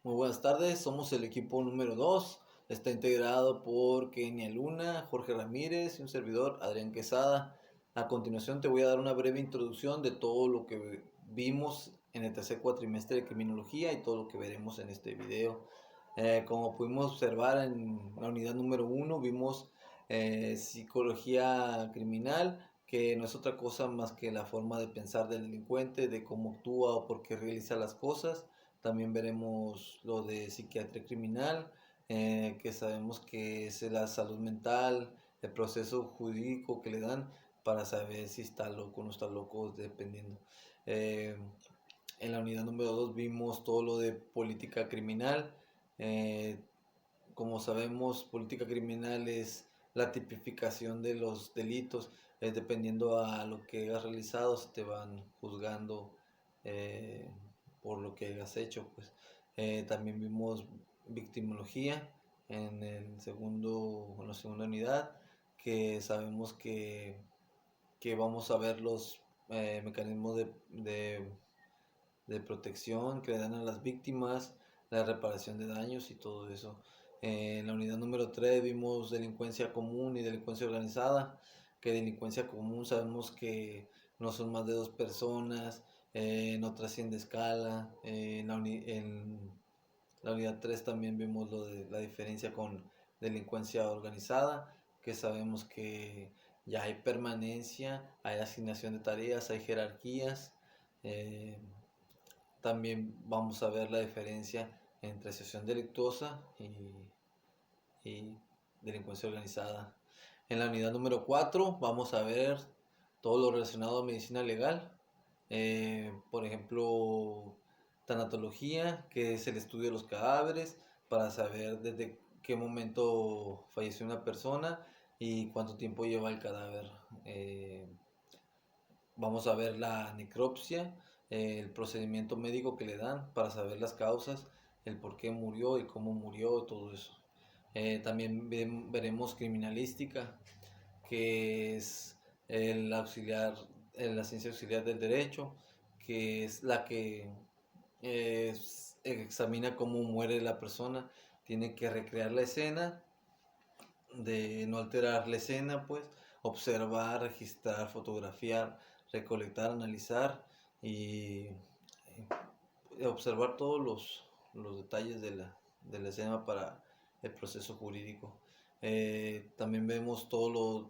Muy buenas tardes, somos el equipo número 2. Está integrado por Kenia Luna, Jorge Ramírez y un servidor, Adrián Quesada. A continuación te voy a dar una breve introducción de todo lo que vimos en el tercer cuatrimestre de criminología y todo lo que veremos en este video. Como pudimos observar en la unidad número 1, vimos psicología criminal, que no es otra cosa más que la forma de pensar del delincuente, de cómo actúa o por qué realiza las cosas. También veremos lo de psiquiatría criminal, que sabemos que es la salud mental, el proceso jurídico que le dan para saber si está loco o no está loco, dependiendo. Eh, en la unidad número 2 vimos todo lo de política criminal. Eh, Como sabemos, política criminal es la tipificación de los delitos. Dependiendo a lo que hayas realizado, se te van juzgando eh, por lo que hayas hecho. También vimos victimología en la segunda unidad, que sabemos que vamos a ver los mecanismos de protección que le dan a las víctimas, la reparación de daños y todo eso. En la unidad número 3 vimos delincuencia común y delincuencia organizada, que delincuencia común sabemos que no son más de dos personas, no trasciende escala. En la unidad 3 también vimos lo de la diferencia con delincuencia organizada, que sabemos que ya hay permanencia, hay asignación de tareas, hay jerarquías. eh, También vamos a ver la diferencia entre asociación delictuosa y delincuencia organizada. En la unidad número 4 vamos a ver todo lo relacionado a medicina legal. Por ejemplo, tanatología, que es el estudio de los cadáveres para saber desde qué momento falleció una persona y cuánto tiempo lleva el cadáver. Vamos a ver la necropsia, el procedimiento médico que le dan para saber las causas, el por qué murió y cómo murió, todo eso. También veremos criminalística, que es el auxiliar, la ciencia auxiliar del derecho, que es la que examina cómo muere la persona. Tiene que recrear la escena, de no alterar la escena, pues, observar, registrar, fotografiar, recolectar, analizar y observar todos los detalles de la escena para el proceso jurídico. También vemos todo lo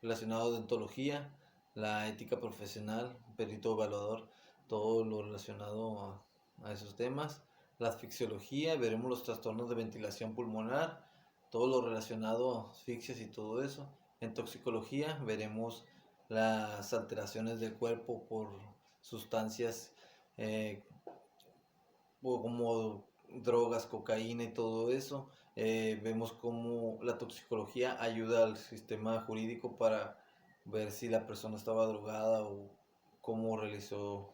relacionado a odontología, la ética profesional, perito evaluador, todo lo relacionado a esos temas. La asfixiología, veremos los trastornos de ventilación pulmonar, todo lo relacionado a asfixias y todo eso. En toxicología veremos las alteraciones del cuerpo por sustancias eh, como drogas, cocaína y todo eso. Vemos cómo la toxicología ayuda al sistema jurídico para ver si la persona estaba drogada o cómo realizó,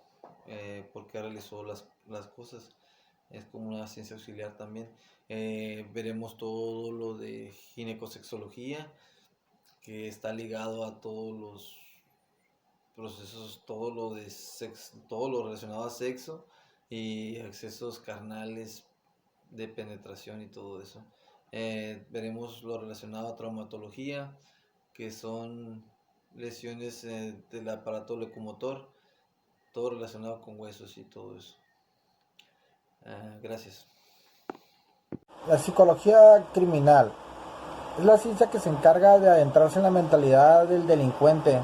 por qué realizó las cosas. Es como una ciencia auxiliar también. Veremos todo lo de ginecosexología, que está ligado a todos los procesos, todo lo relacionado a sexo y accesos carnales de penetración y todo eso. Veremos lo relacionado a traumatología, que son lesiones del aparato locomotor, todo relacionado con huesos y todo eso. Gracias. La psicología criminal es la ciencia que se encarga de adentrarse en la mentalidad del delincuente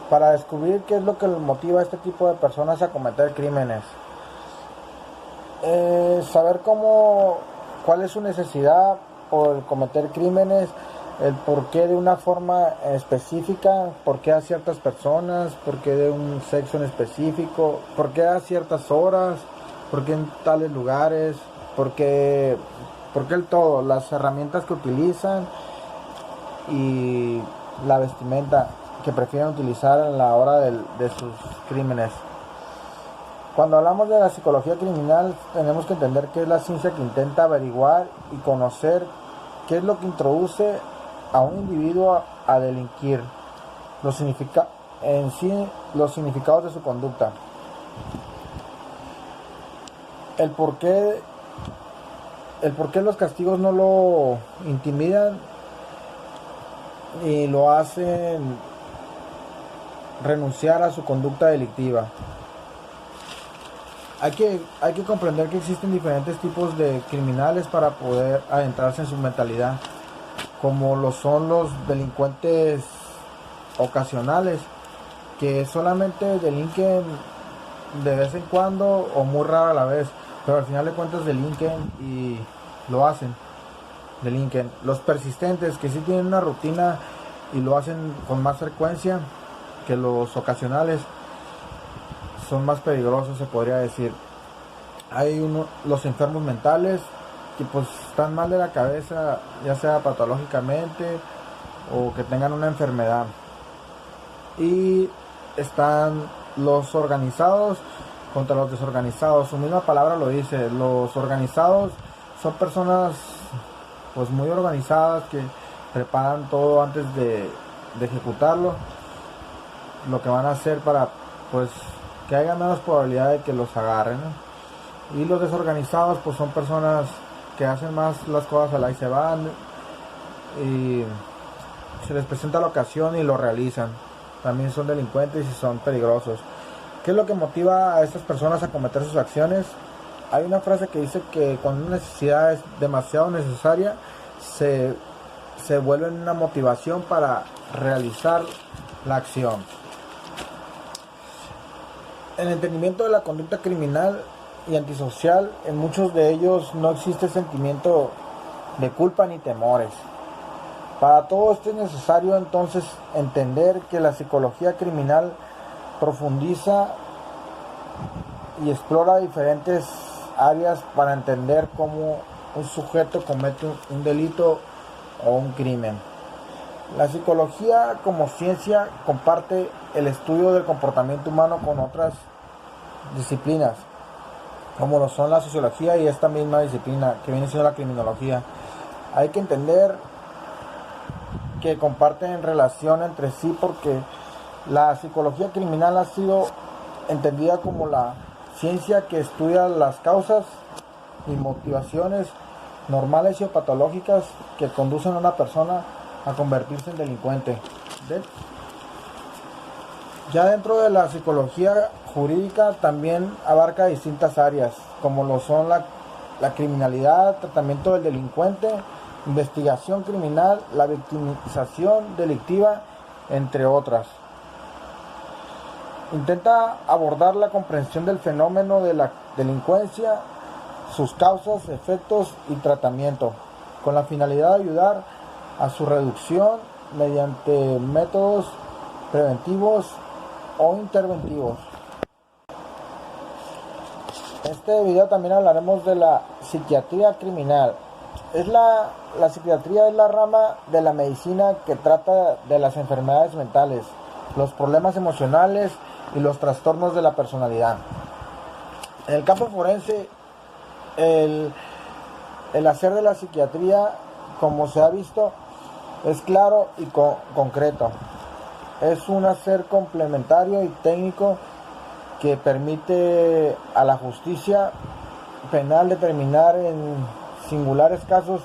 para descubrir qué es lo que motiva a este tipo de personas a cometer crímenes. Saber cuál es su necesidad por cometer crímenes, el porqué de una forma específica, por qué a ciertas personas, por qué de un sexo en específico, por qué a ciertas horas, por qué en tales lugares, por qué el todo, las herramientas que utilizan y la vestimenta que prefieren utilizar a la hora de sus crímenes. Cuando hablamos de la psicología criminal, tenemos que entender que es la ciencia que intenta averiguar y conocer qué es lo que introduce a un individuo a delinquir, los significados de su conducta, el porqué el por qué los castigos no lo intimidan y lo hacen renunciar a su conducta delictiva. Hay que comprender que existen diferentes tipos de criminales para poder adentrarse en su mentalidad, como lo son los delincuentes ocasionales, que solamente delinquen de vez en cuando o muy rara a la vez, pero al final de cuentas delinquen y lo hacen, delinquen. Los persistentes, que sí tienen una rutina y lo hacen con más frecuencia que los ocasionales, son más peligrosos, se podría decir. Los enfermos mentales, que pues están mal de la cabeza, ya sea patológicamente o que tengan una enfermedad. Y están los organizados contra los desorganizados. Su misma palabra lo dice. Los organizados son personas pues muy organizadas, que preparan todo antes de ejecutarlo, lo que van a hacer para pues que haya menos probabilidad de que los agarren, ¿no? Y los desorganizados pues son personas que hacen más las cosas al ahí se van, y se les presenta la ocasión y lo realizan. También son delincuentes y son peligrosos. ¿Qué es lo que motiva a estas personas a cometer sus acciones? Hay una frase que dice que cuando una necesidad es demasiado necesaria, se vuelve una motivación para realizar la acción. En el entendimiento de la conducta criminal y antisocial, en muchos de ellos no existe sentimiento de culpa ni temores. Para todo esto es necesario entonces entender que la psicología criminal profundiza y explora diferentes áreas para entender cómo un sujeto comete un delito o un crimen. La psicología como ciencia comparte el estudio del comportamiento humano con otras disciplinas, como lo son la sociología y esta misma disciplina que viene siendo la criminología. Hay que entender que comparten relación entre sí, porque la psicología criminal ha sido entendida como la ciencia que estudia las causas y motivaciones normales y o patológicas que conducen a una persona a convertirse en delincuente. Ya dentro de la psicología jurídica también abarca distintas áreas, como lo son la criminalidad, tratamiento del delincuente, investigación criminal, la victimización delictiva, entre otras. Intenta abordar la comprensión del fenómeno de la delincuencia, sus causas, efectos y tratamiento, con la finalidad de ayudar a su reducción mediante métodos preventivos o interventivos. En este video también hablaremos de la psiquiatría criminal. La psiquiatría es la rama de la medicina que trata de las enfermedades mentales, los problemas emocionales y los trastornos de la personalidad. En el campo forense, el hacer de la psiquiatría, como se ha visto, es claro y concreto. Es un hacer complementario y técnico que permite a la justicia penal determinar en singulares casos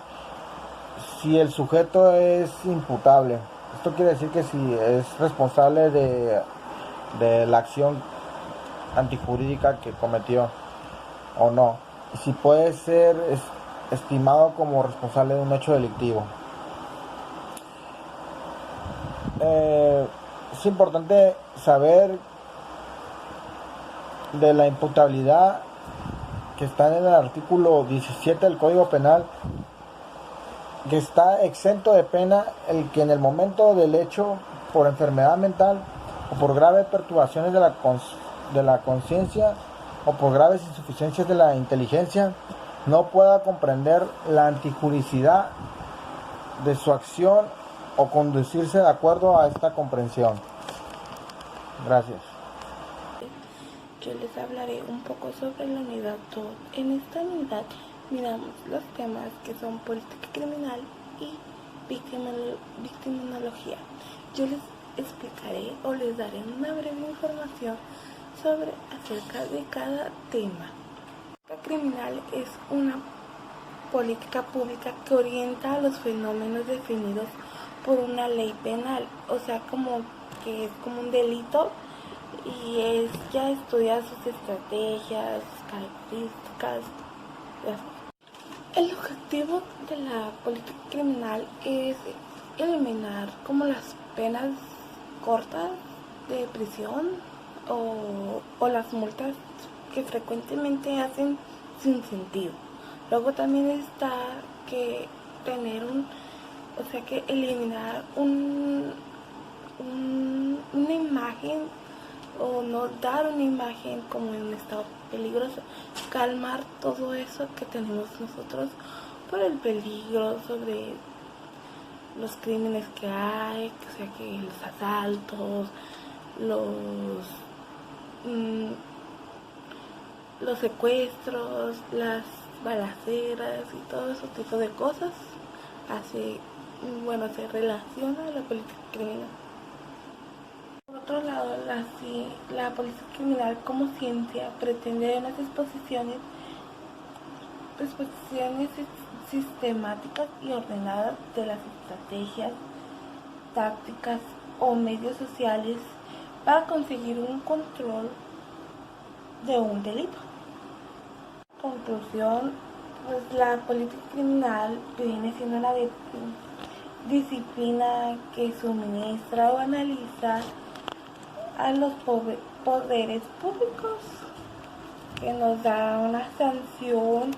si el sujeto es imputable. Esto quiere decir que si es responsable de la acción antijurídica que cometió o no, y si puede ser estimado como responsable de un hecho delictivo. Es importante saber de la imputabilidad que está en el artículo 17 del Código Penal, que está exento de pena el que en el momento del hecho, por enfermedad mental o por graves perturbaciones de la conciencia o por graves insuficiencias de la inteligencia, no pueda comprender la antijuricidad de su acción o conducirse de acuerdo a esta comprensión. Gracias. Yo les hablaré un poco sobre la unidad 2. En esta unidad miramos los temas que son política criminal y victimología. Yo les explicaré o les daré una breve información acerca de cada tema. La criminal es una política pública que orienta a los fenómenos definidos por una ley penal, o sea, como que es como un delito y ya estudia sus estrategias, sus características. El objetivo de la política criminal es eliminar como las penas cortas de prisión o las multas que frecuentemente hacen sin sentido. Luego también está que tener o sea que eliminar una imagen o no dar una imagen como en un estado peligroso, calmar todo eso que tenemos nosotros por el peligro sobre los crímenes que hay, o sea que los asaltos, los secuestros, las balaceras y todo ese tipo de cosas se relaciona a la política criminal. Por otro lado, la política criminal como ciencia pretende unas exposiciones sistemáticas y ordenadas de las estrategias, tácticas o medios sociales para conseguir un control de un delito. Conclusión, pues la política criminal viene siendo una disciplina que suministra o analiza a los poderes públicos, que nos da una sanción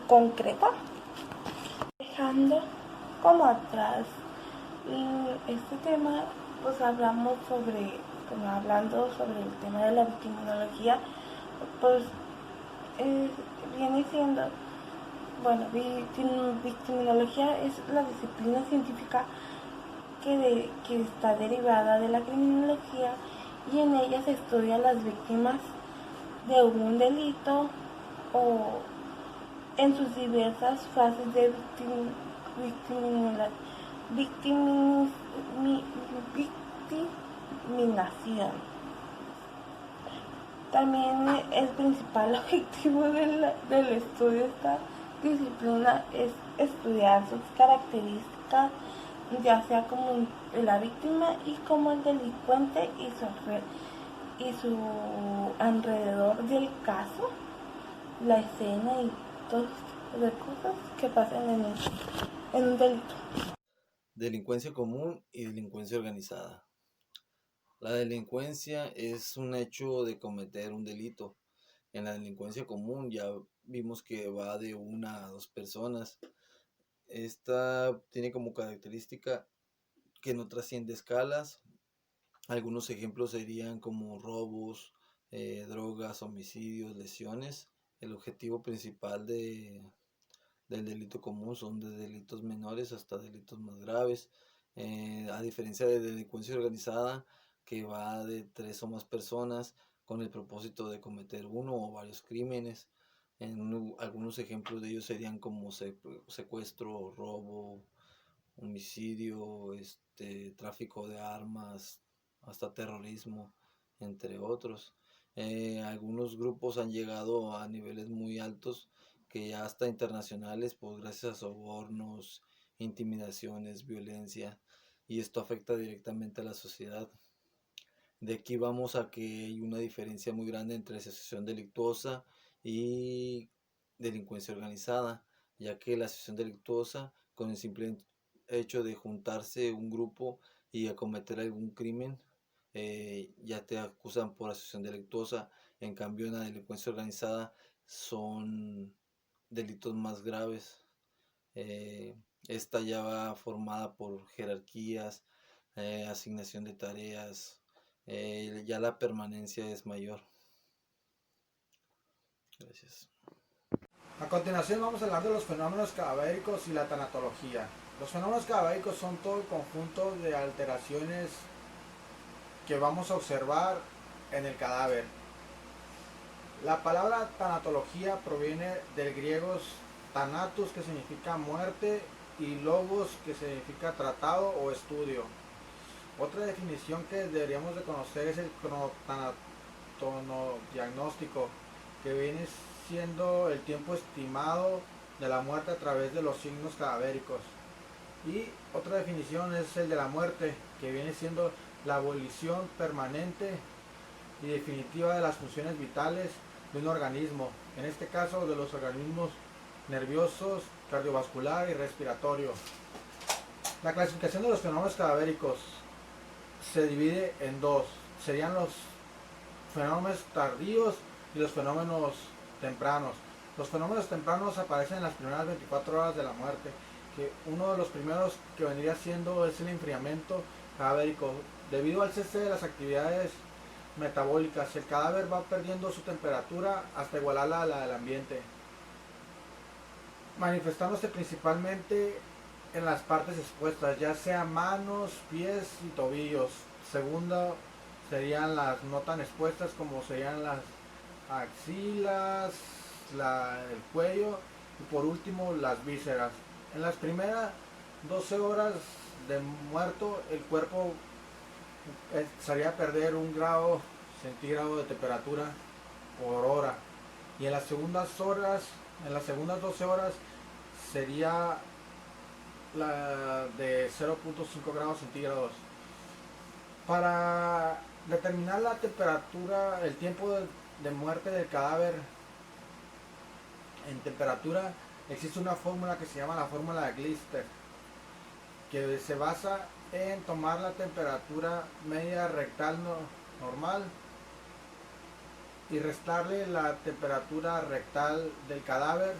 concreta, dejando como atrás este tema. Pues hablando sobre el tema de la victimología, pues viene siendo, victimología es la disciplina científica que está derivada de la criminología, y en ella se estudia las víctimas de un delito o en sus diversas fases de victimización. También el principal objetivo del estudio de esta disciplina es estudiar sus características, ya sea como la víctima y como el delincuente y su alrededor del caso, la escena y todo tipo de cosas que pasan en un delito. Delincuencia común y delincuencia organizada. La delincuencia es un hecho de cometer un delito. En la delincuencia común ya vimos que va de 1 a 2 personas. Esta tiene como característica que no trasciende escalas. Algunos ejemplos serían como robos, drogas, homicidios, lesiones. El objetivo principal del delito común son de delitos menores hasta delitos más graves. A diferencia de delincuencia organizada, que va de 3 o más personas con el propósito de cometer uno o varios crímenes. Algunos ejemplos de ellos serían como secuestro, robo, homicidio, tráfico de armas, hasta terrorismo, entre otros. Algunos grupos han llegado a niveles muy altos, que ya hasta internacionales, pues gracias a sobornos, intimidaciones, violencia, y esto afecta directamente a la sociedad. De aquí vamos a que hay una diferencia muy grande entre asociación delictuosa y delincuencia organizada, ya que la asociación delictuosa, con el simple hecho de juntarse un grupo y acometer algún crimen, ya te acusan por asociación delictuosa. En cambio, en la delincuencia organizada son delitos más graves. Esta ya va formada por jerarquías, asignación de tareas, ya la permanencia es mayor. Gracias. A continuación vamos a hablar de los fenómenos cadavéricos y la tanatología. Los fenómenos cadavéricos son todo el conjunto de alteraciones que vamos a observar en el cadáver. La palabra tanatología proviene del griego thanatos, que significa muerte, y logos, que significa tratado o estudio. Otra definición que deberíamos de conocer es el cronotanatodiagnóstico, que viene siendo el tiempo estimado de la muerte a través de los signos cadavéricos. Y otra definición es el de la muerte, que viene siendo la abolición permanente y definitiva de las funciones vitales de un organismo, en este caso de los organismos nerviosos, cardiovascular y respiratorio. La clasificación de los fenómenos cadavéricos se divide en dos, serían los fenómenos tardíos y los fenómenos tempranos. Los fenómenos tempranos aparecen en las primeras 24 horas de la muerte, que uno de los primeros que vendría siendo es el enfriamiento cadavérico. Debido al cese de las actividades metabólicas, el cadáver va perdiendo su temperatura hasta igualarla a la del ambiente, manifestándose principalmente en las partes expuestas, ya sea manos, pies y tobillos. Segunda serían las no tan expuestas, como serían las axilas, el cuello y por último las vísceras. En las primeras 12 horas de muerto, el cuerpo empezaría a perder 1 grado centígrado de temperatura por hora, y en las segundas 12 horas sería la de 0.5 grados centígrados. Para determinar la temperatura, el tiempo de muerte del cadáver en temperatura, existe una fórmula que se llama la fórmula de Glister, que se basa en tomar la temperatura media rectal normal y restarle la temperatura rectal del cadáver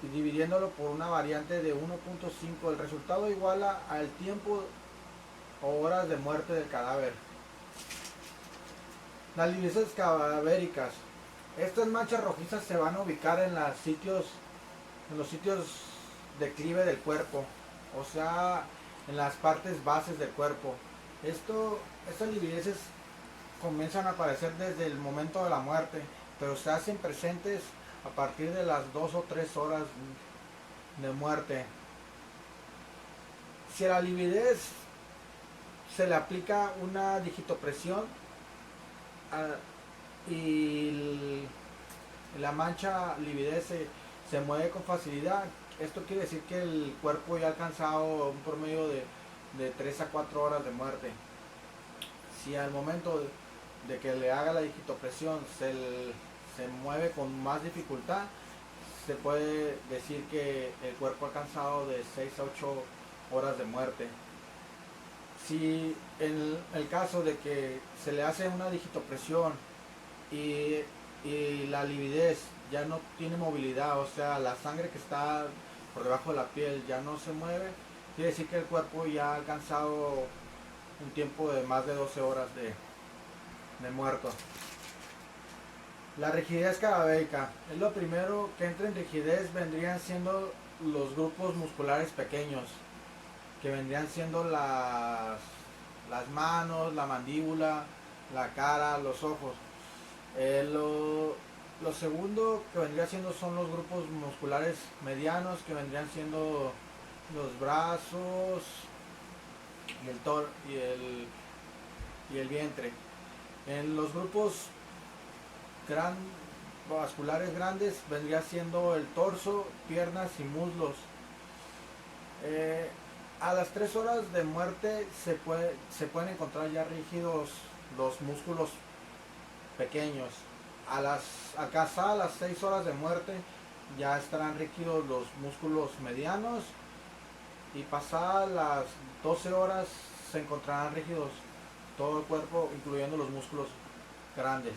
y dividiéndolo por una variante de 1.5. El resultado iguala al tiempo o horas de muerte del cadáver. Las livideces cadavéricas. Estas manchas rojizas se van a ubicar en los sitios declive del cuerpo, o sea, en las partes bases del cuerpo. Estas livideces comienzan a aparecer desde el momento de la muerte, pero se hacen presentes a partir de las 2 o 3 horas de muerte. Si a la lividez se le aplica una digitopresión y la mancha lividez se mueve con facilidad, esto quiere decir que el cuerpo ya ha alcanzado un promedio de 3 a 4 horas de muerte. Si al momento de que le haga la digitopresión se mueve con más dificultad, se puede decir que el cuerpo ha alcanzado de 6 a 8 horas de muerte. Si en el caso de que se le hace una digitopresión y la lividez ya no tiene movilidad, o sea, la sangre que está por debajo de la piel ya no se mueve, quiere decir que el cuerpo ya ha alcanzado un tiempo de más de 12 horas de muerto. La rigidez cadavérica es lo primero que entra en rigidez. Vendrían siendo los grupos musculares pequeños, que vendrían siendo las manos, la mandíbula, la cara, los ojos. Lo segundo que vendría siendo son los grupos musculares medianos, que vendrían siendo los brazos y el vientre. En los grupos vasculares grandes vendría siendo el torso, piernas y muslos. A las 3 horas de muerte se pueden encontrar ya rígidos los músculos pequeños. Alcanzar a las 6 horas de muerte ya estarán rígidos los músculos medianos, y pasadas las 12 horas se encontrarán rígidos todo el cuerpo, incluyendo los músculos grandes.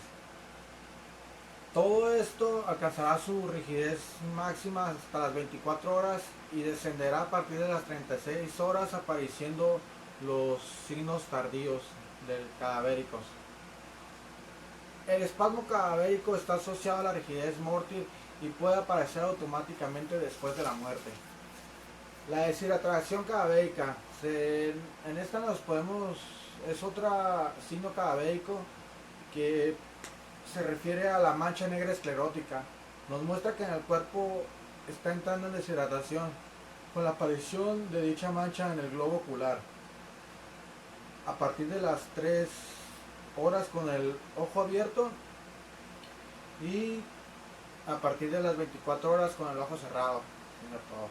Todo esto alcanzará su rigidez máxima hasta las 24 horas y descenderá a partir de las 36 horas, apareciendo los signos tardíos del cadavéricos. El espasmo cadavérico está asociado a la rigidez mórtil y puede aparecer automáticamente después de la muerte. La deshidratación cadavérica, en esta es otro signo cadavérico que se refiere a la mancha negra esclerótica. Nos muestra que en el cuerpo está entrando en deshidratación con la aparición de dicha mancha en el globo ocular. A partir de las 3 horas con el ojo abierto y a partir de las 24 horas con el ojo cerrado. Mira todo.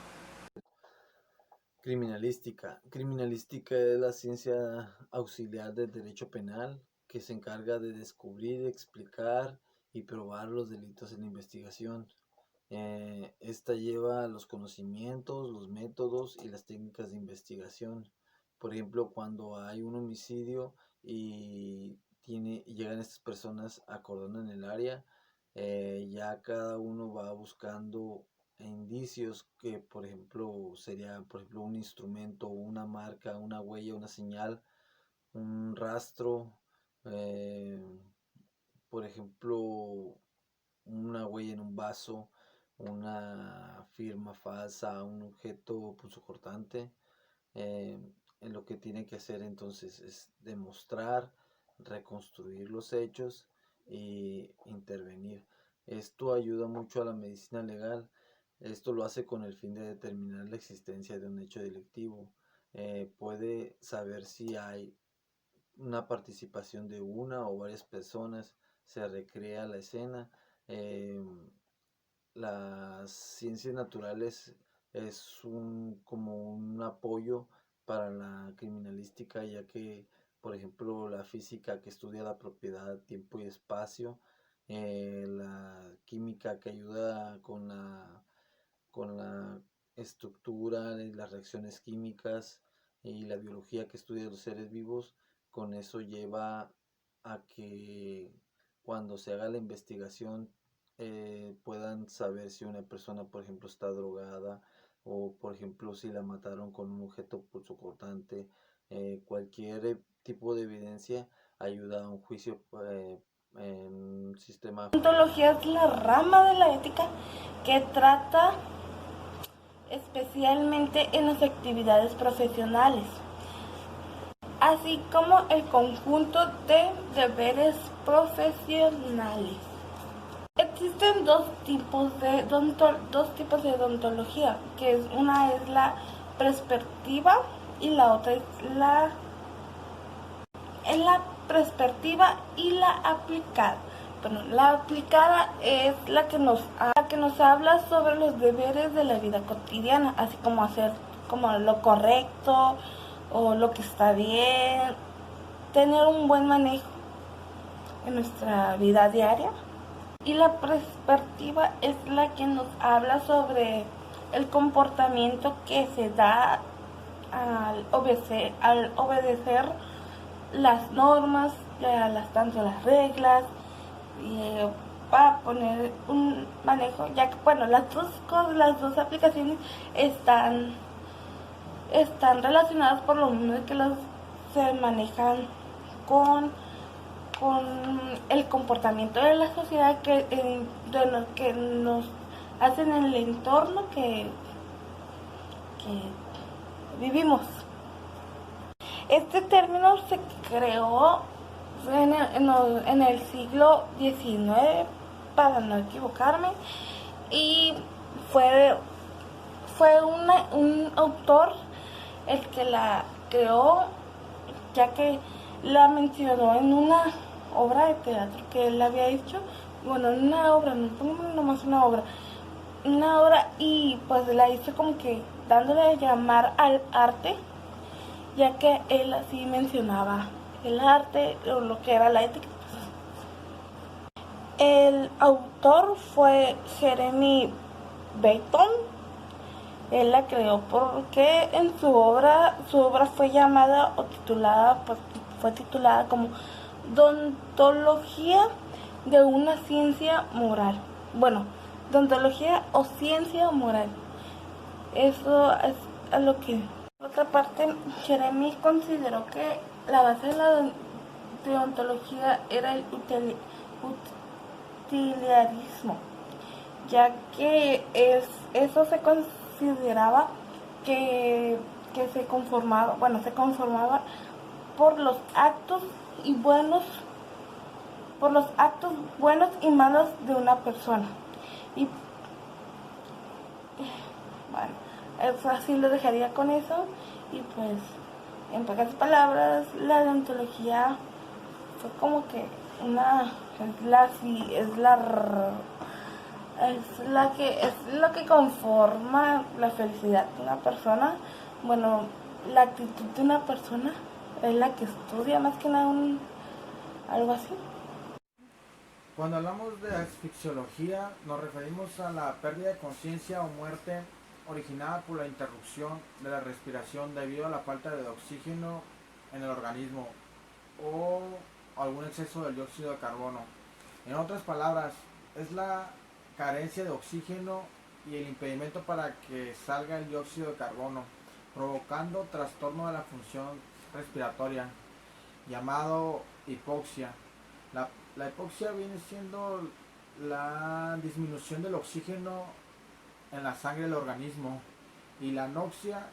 Criminalística. Criminalística es la ciencia auxiliar del derecho penal que se encarga de descubrir, explicar y probar los delitos en la investigación. Esta lleva los conocimientos, los métodos y las técnicas de investigación. Por ejemplo, cuando hay un homicidio y llegan estas personas, acordonan el área, ya cada uno va buscando indicios que, por ejemplo, sería, por ejemplo, un instrumento, una marca, una huella, una señal, un rastro, eh, por ejemplo, una huella en un vaso, una firma falsa, un objeto punzocortante. En lo que tiene que hacer entonces es demostrar, reconstruir los hechos y intervenir. Esto ayuda mucho a la medicina legal. Esto lo hace con el fin de determinar la existencia de un hecho delictivo. Puede saber si hay una participación de una o varias personas, se recrea la escena. Eh, las ciencias naturales es como un apoyo para la criminalística, ya que, por ejemplo, la física que estudia la propiedad, tiempo y espacio, la química que ayuda con la estructura y las reacciones químicas y la biología que estudia los seres vivos, con eso lleva a que cuando se haga la investigación puedan saber si una persona, por ejemplo, está drogada o, por ejemplo, si la mataron con un objeto punzocortante. Cualquier tipo de evidencia ayuda a un juicio en un sistema. La ontología es la rama de la ética que trata especialmente en las actividades profesionales, así como el conjunto de deberes profesionales. Existen dos tipos de odontología, que una es la perspectiva y la otra es la perspectiva y la aplicada. Bueno, la aplicada es la que nos habla sobre los deberes de la vida cotidiana, así como hacer como lo correcto o lo que está bien, tener un buen manejo en nuestra vida diaria. Y la perspectiva es la que nos habla sobre el comportamiento que se da al obedecer las normas, tanto las reglas, para poner un manejo, ya que bueno, las dos aplicaciones están relacionadas por lo mismo de que se manejan con el comportamiento de la sociedad, de lo que nos hacen en el entorno que vivimos. Este término se creó en el siglo XIX, para no equivocarme, y fue un autor el que la creó, ya que la mencionó en una obra de teatro que él había hecho, bueno, en una obra, no nomás una obra, y pues la hizo como que dándole a llamar al arte, ya que él así mencionaba el arte o lo que era la ética. El autor fue Jeremy Bentham. Él la creó porque en su obra fue llamada o titulada, pues fue titulada como Dontología de una ciencia moral. Bueno, Dontología o ciencia moral. Eso es a lo que... Por otra parte, Jeremy consideró que la base de la deontología era el utilitarismo, ya que eso se consideraba que se conformaba por los actos buenos y malos de una persona. Y bueno, eso así lo dejaría con eso. Y pues, en pocas palabras, la deontología fue como que es lo que conforma la felicidad de una persona. Bueno, la actitud de una persona es la que estudia más que nada algo así. Cuando hablamos de asfixiología, nos referimos a la pérdida de conciencia o muerte originada por la interrupción de la respiración debido a la falta de oxígeno en el organismo o algún exceso del dióxido de carbono. En otras palabras, es la carencia de oxígeno y el impedimento para que salga el dióxido de carbono, provocando trastorno de la función respiratoria, llamado hipoxia. La hipoxia viene siendo la disminución del oxígeno en la sangre del organismo, y la anoxia,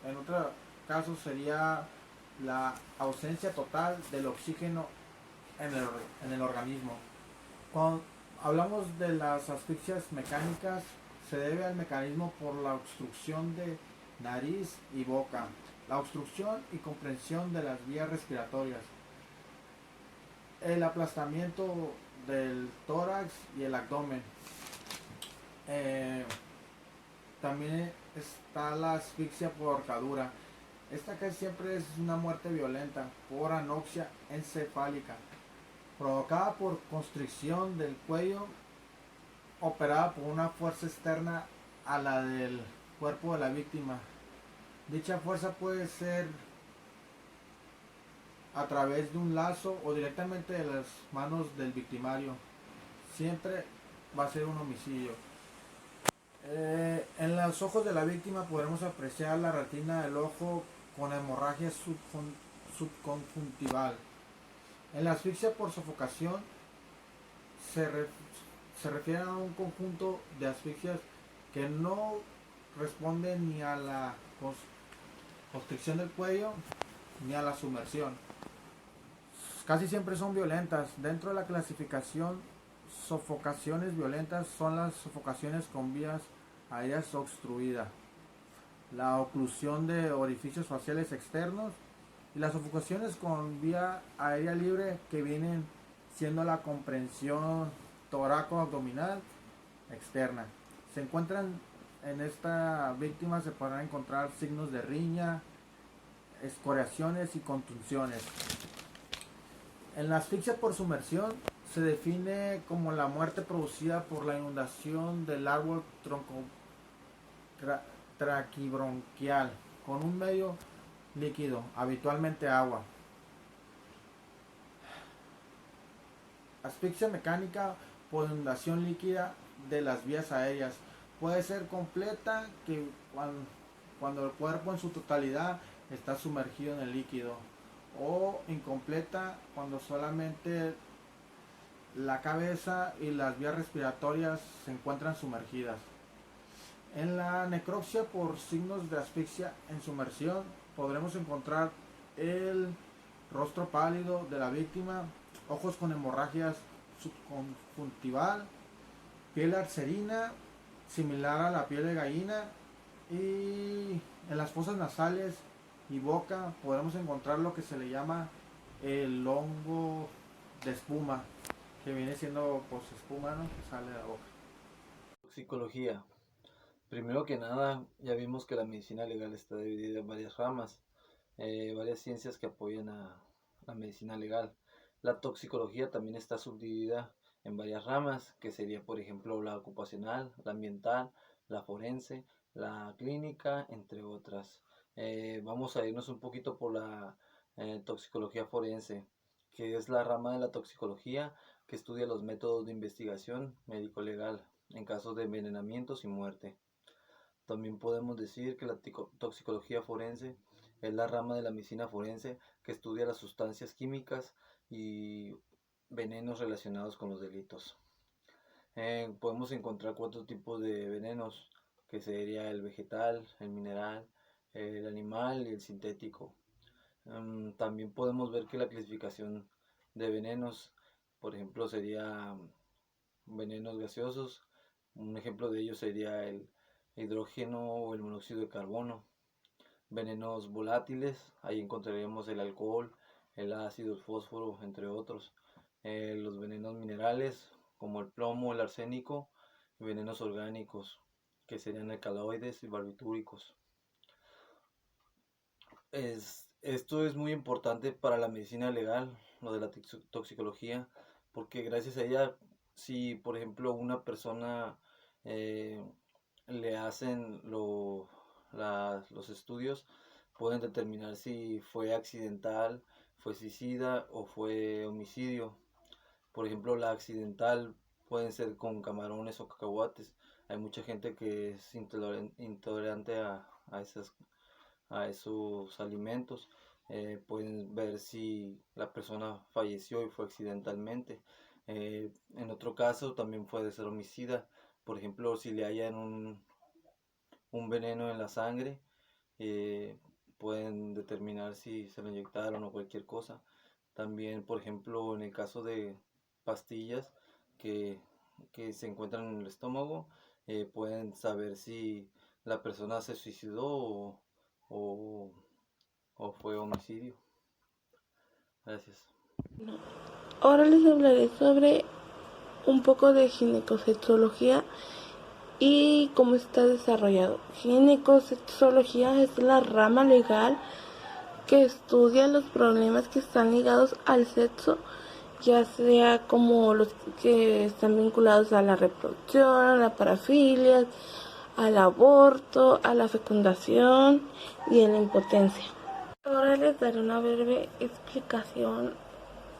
en otro caso, sería la ausencia total del oxígeno en el organismo. Cuando hablamos de las asfixias mecánicas, se debe al mecanismo por la obstrucción de nariz y boca, la obstrucción y comprensión de las vías respiratorias, el aplastamiento del tórax y el abdomen. Eh, También está la asfixia por ahorcadura. Esta casi siempre es una muerte violenta por anoxia encefálica, provocada por constricción del cuello, operada por una fuerza externa a la del cuerpo de la víctima. Dicha fuerza puede ser a través de un lazo o directamente de las manos del victimario. Siempre va a ser un homicidio. En los ojos de la víctima podremos apreciar la retina del ojo con hemorragia subconjuntival. En la asfixia por sofocación se, re- se refiere a un conjunto de asfixias que no responden ni a la constricción del cuello ni a la sumersión. Casi siempre son violentas. Dentro de la clasificación, sofocaciones violentas son las sofocaciones con vías aéreas obstruidas, la oclusión de orificios faciales externos y las sofocaciones con vía aérea libre, que vienen siendo la comprensión toráco-abdominal externa. Se encuentran en esta víctima, se podrán encontrar signos de riña, escoriaciones y contusiones. En la asfixia por sumersión se define como la muerte producida por la inundación del árbol traquibronquial con un medio líquido, habitualmente agua. Asfixia mecánica por inundación líquida de las vías aéreas. Puede ser completa, que cuando el cuerpo en su totalidad está sumergido en el líquido, o incompleta cuando solamente la cabeza y las vías respiratorias se encuentran sumergidas. En la necropsia por signos de asfixia en sumersión podremos encontrar el rostro pálido de la víctima, ojos con hemorragias subconjuntival, piel arcerina similar a la piel de gallina, y en las fosas nasales y boca podremos encontrar lo que se le llama el hongo de espuma, que viene siendo pues espuma, ¿no?, que sale de la boca. Psicología. Primero que nada, ya vimos que la medicina legal está dividida en varias ramas, varias ciencias que apoyan a la medicina legal. La toxicología también está subdividida en varias ramas, que sería, por ejemplo, la ocupacional, la ambiental, la forense, la clínica, entre otras. Vamos a irnos un poquito por la toxicología forense, que es la rama de la toxicología que estudia los métodos de investigación médico-legal en casos de envenenamientos y muerte. También podemos decir que la toxicología forense es la rama de la medicina forense que estudia las sustancias químicas y venenos relacionados con los delitos. Podemos encontrar cuatro tipos de venenos, que sería el vegetal, el mineral, el animal y el sintético. También podemos ver que la clasificación de venenos, por ejemplo, sería venenos gaseosos. Un ejemplo de ello sería el hidrógeno o el monóxido de carbono. Venenos volátiles, ahí encontraríamos el alcohol, el ácido, el fósforo, entre otros. Los venenos minerales, como el plomo, el arsénico, venenos orgánicos, que serían alcaloides y barbitúricos. Esto es muy importante para la medicina legal, lo de la toxicología, porque gracias a ella, si por ejemplo una persona eh, le hacen los estudios, pueden determinar si fue accidental, fue suicida o fue homicidio. Por ejemplo, la accidental pueden ser con camarones o cacahuates. Hay mucha gente que es intolerante a esos alimentos. Pueden ver si la persona falleció y fue accidentalmente. En otro caso también puede ser homicida. Por ejemplo, si le hallan un veneno en la sangre, eh, pueden determinar si se lo inyectaron o cualquier cosa. También, por ejemplo, en el caso de pastillas que, que se encuentran en el estómago, pueden saber si la persona se suicidó o, o fue homicidio. Gracias. Ahora les hablaré sobre un poco de ginecosexología y cómo está desarrollado. Ginecosexología es la rama legal que estudia los problemas que están ligados al sexo, ya sea como los que están vinculados a la reproducción, a la parafilia, al aborto, a la fecundación y a la impotencia. Ahora les daré una breve explicación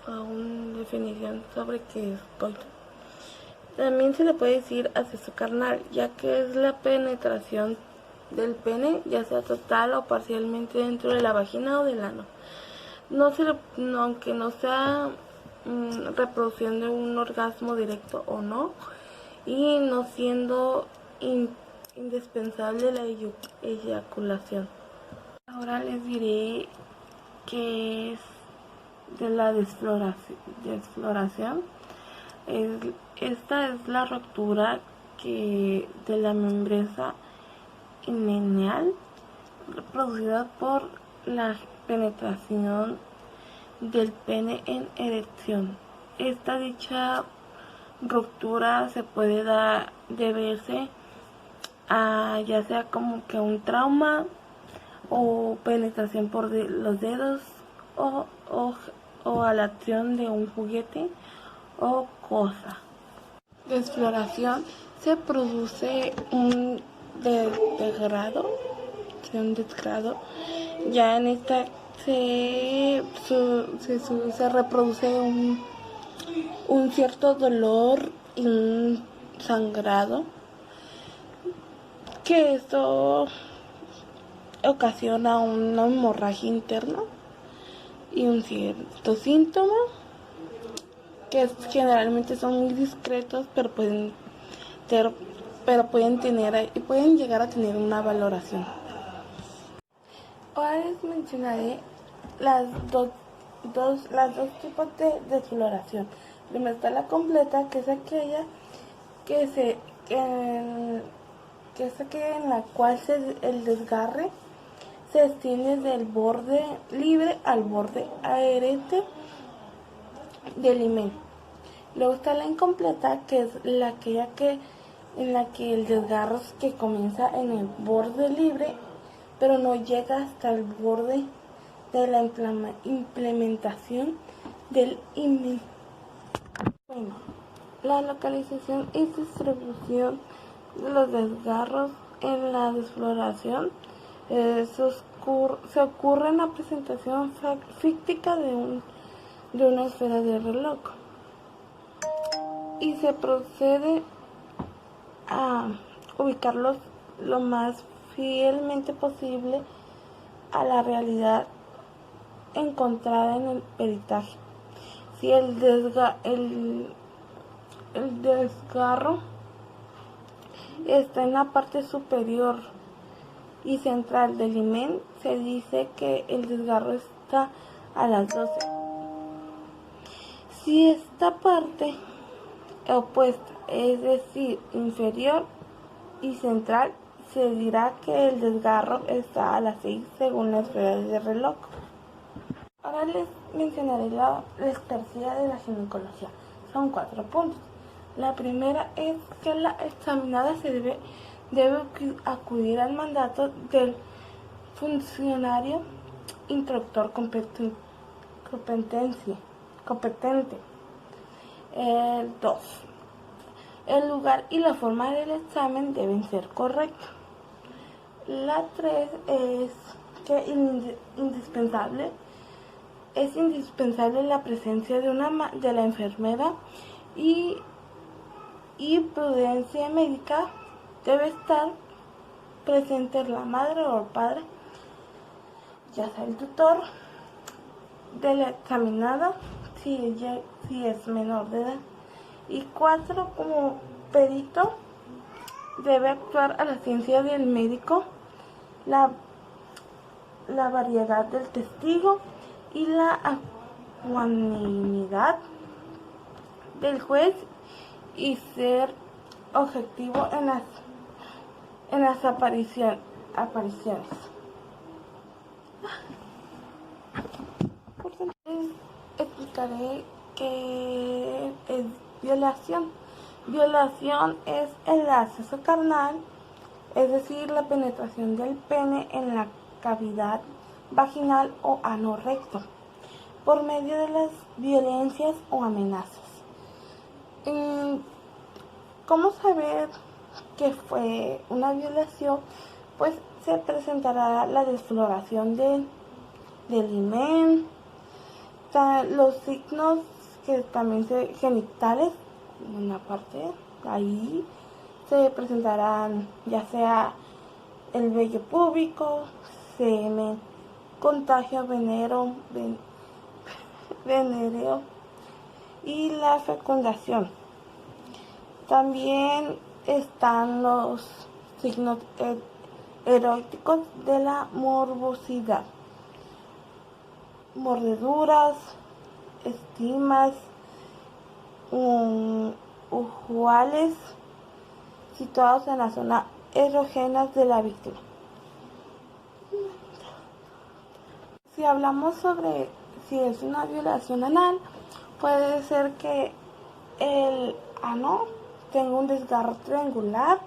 a una definición sobre qué es coito. También se le puede decir acceso carnal, ya que es la penetración del pene, ya sea total o parcialmente dentro de la vagina o del ano. Aunque no sea reproducción de un orgasmo directo o no, y no siendo indispensable la eyaculación. Ahora les diré qué es de la desfloración. Esta es la ruptura de la membrana imeneal producida por la penetración del pene en erección. Dicha ruptura se puede deberse a ya sea como que un trauma o penetración por los dedos o a la acción de un juguete o cosa. Desfloración se produce un desgrado, ya en esta se reproduce un cierto dolor y un sangrado, que esto ocasiona una hemorragia interna y un cierto síntoma que generalmente son muy discretos, pero pueden llegar a tener una valoración. Ahora les mencionaré las dos tipos de desfloración. Primero está la completa, que es aquella en la cual el desgarre se extiende del borde libre al borde adherente del himen. Luego está la incompleta, que es aquella en la que el desgarro que comienza en el borde libre, pero no llega hasta el borde de la implementación del himen. Bueno, la localización y distribución de los desgarros en la desfloración se ocurre en la presentación fíctica de una esfera de reloj, y se procede a ubicarlos lo más fielmente posible a la realidad encontrada en el peritaje. Si el desgarro está en la parte superior y central del himen, se dice que el desgarro está a las 12. Si esta parte opuesta, es decir, inferior y central, se dirá que el desgarro está a las 6 según la esfera de reloj. Ahora les mencionaré la tercera de la ginecología. Son 4 puntos. La primera es que la examinada debe acudir al mandato del funcionario instructor competente. 2. El lugar y la forma del examen deben ser correctos. La 3 es que es indispensable la presencia de la enfermera y prudencia médica. Debe estar presente la madre o el padre, ya sea el tutor de la examinada, si es menor de edad. Y 4, como perito, debe actuar a la ciencia del médico, la variedad del testigo y la ecuanimidad del juez, y ser objetivo en las apariciones. Explicaré qué es violación. Violación es el acceso carnal, es decir, la penetración del pene en la cavidad vaginal o ano recto, por medio de las violencias o amenazas. ¿Cómo saber que fue una violación? Pues se presentará la desfloración del himen, los signos que también genitales, en una parte ahí se presentarán ya sea el vello púbico, semen, contagio venéreo y la fecundación. También están los signos eróticos de la morbosidad: mordeduras, estimas usuales situados en la zona erógena de la víctima. Si hablamos sobre si es una violación anal, puede ser que el ano tenga un desgarro triangular,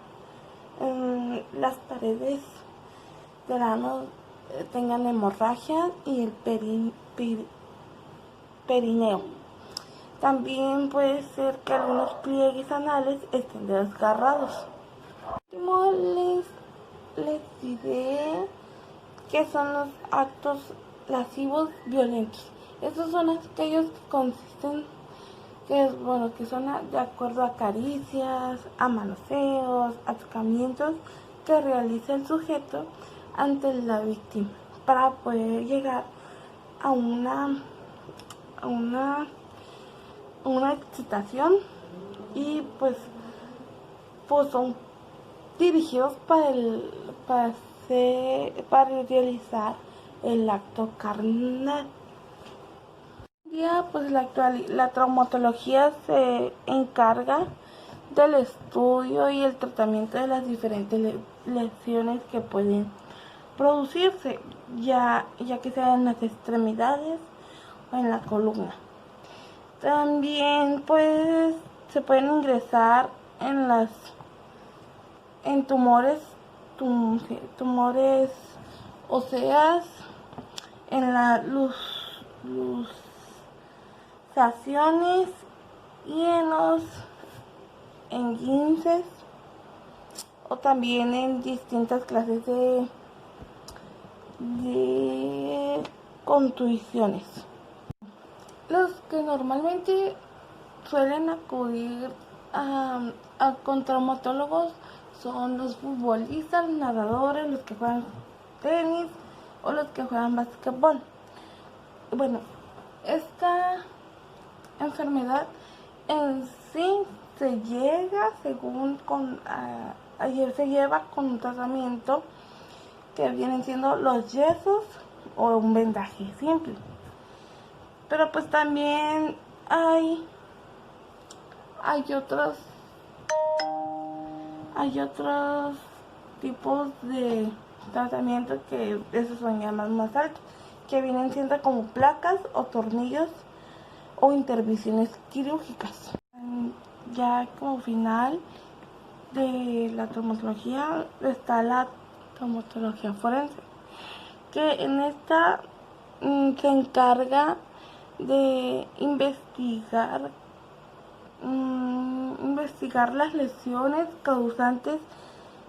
las paredes del ano tengan hemorragia y el perineo. También puede ser que algunos pliegues anales estén desgarrados. Por último, les diré qué son los actos lascivos violentos. Estos son aquellos que consisten, que son de acuerdo a caricias, a manoseos, a tocamientos que realiza el sujeto ante la víctima para poder llegar a una excitación, y pues son dirigidos para realizar el acto carnal. Ya pues la traumatología se encarga del estudio y el tratamiento de las diferentes lesiones que pueden producirse, ya que sean en las extremidades o en la columna. También pues se pueden ingresar en tumores óseas, en la luxaciones y en los esguinces, o también en distintas clases de contusiones. Los que normalmente suelen acudir con traumatólogos son los futbolistas, los nadadores, los que juegan tenis o los que juegan básquetbol. Bueno, esta enfermedad en sí se lleva con un tratamiento que vienen siendo los yesos o un vendaje simple. Pero pues también hay otros tipos de tratamiento que esos son ya más altos, que vienen siendo como placas o tornillos o intervenciones quirúrgicas. ya como final de la traumatología está la traumatología forense, que en esta se encarga de investigar las lesiones causantes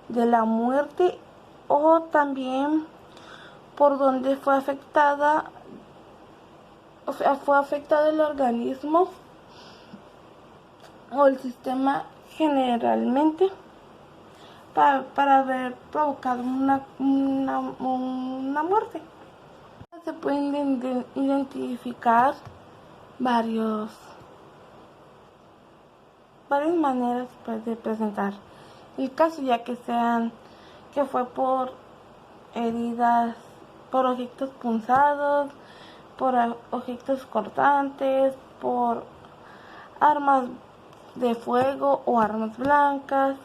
de la muerte, o también por donde fue afectada, o sea, fue afectado el organismo o el sistema generalmente para haber provocado una muerte. Se pueden identificar varias maneras, pues, de presentar el caso, ya que fue por heridas, por objetos punzados, por objetos cortantes, por armas de fuego o armas blancas,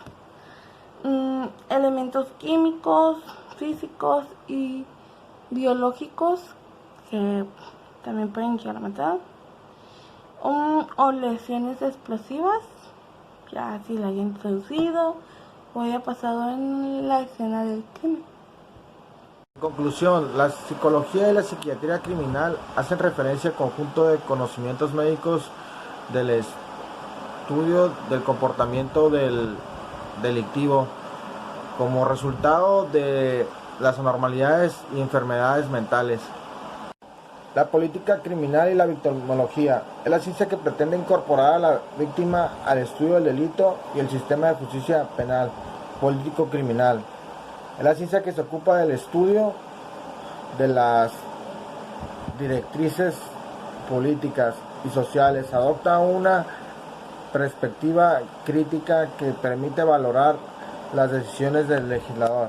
elementos químicos, físicos y biológicos que también pueden llegar a matar, o lesiones explosivas, ya si la hayan introducido o haya pasado en la escena del crimen. En conclusión, la psicología y la psiquiatría criminal hacen referencia al conjunto de conocimientos médicos del estudio del comportamiento del delictivo como resultado de las anormalidades y enfermedades mentales. La política criminal y la victimología es la ciencia que pretende incorporar a la víctima al estudio del delito y el sistema de justicia penal político-criminal. Es la ciencia que se ocupa del estudio de las directrices políticas y sociales. Adopta una perspectiva crítica que permite valorar las decisiones del legislador.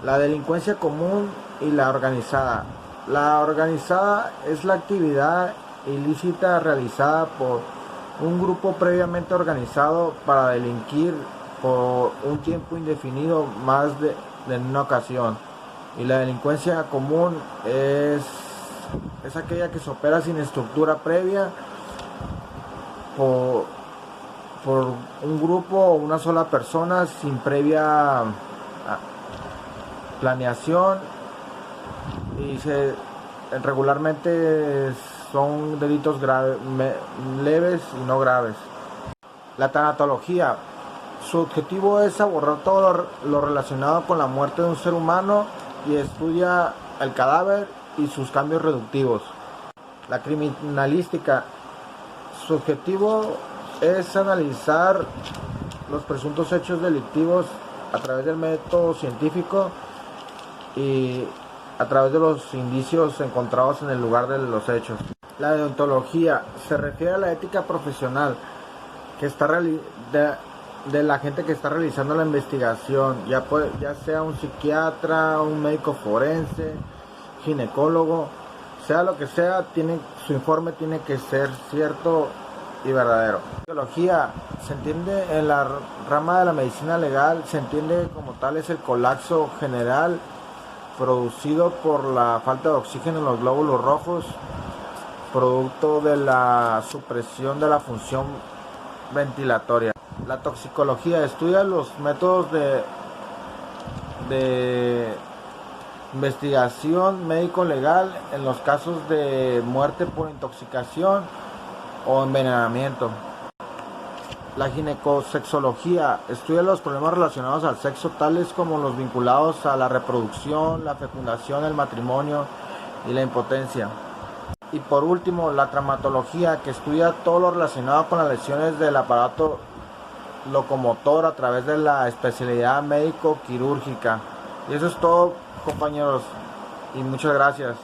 La delincuencia común y la organizada. La organizada es la actividad ilícita realizada por un grupo previamente organizado para delinquir por un tiempo indefinido más de una ocasión. Y la delincuencia común es aquella que se opera sin estructura previa por un grupo o una sola persona sin previa planeación, y regularmente son delitos leves y no graves. La tanatología, su objetivo es abordar todo lo relacionado con la muerte de un ser humano y estudia el cadáver y sus cambios reductivos. La criminalística, su objetivo es analizar los presuntos hechos delictivos a través del método científico y a través de los indicios encontrados en el lugar de los hechos. La deontología se refiere a la ética profesional que está de la gente que está realizando la investigación, ya sea un psiquiatra, un médico forense, ginecólogo, sea lo que sea, su informe tiene que ser cierto y verdadero. La deontología se entiende en la rama de la medicina legal, se entiende como tal es el colapso general producido por la falta de oxígeno en los glóbulos rojos, producto de la supresión de la función ventilatoria. La toxicología estudia los métodos de investigación médico-legal en los casos de muerte por intoxicación o envenenamiento. La ginecosexología estudia los problemas relacionados al sexo, tales como los vinculados a la reproducción, la fecundación, el matrimonio y la impotencia. Y por último, la traumatología, que estudia todo lo relacionado con las lesiones del aparato locomotor a través de la especialidad médico-quirúrgica. Y eso es todo, compañeros, y muchas gracias.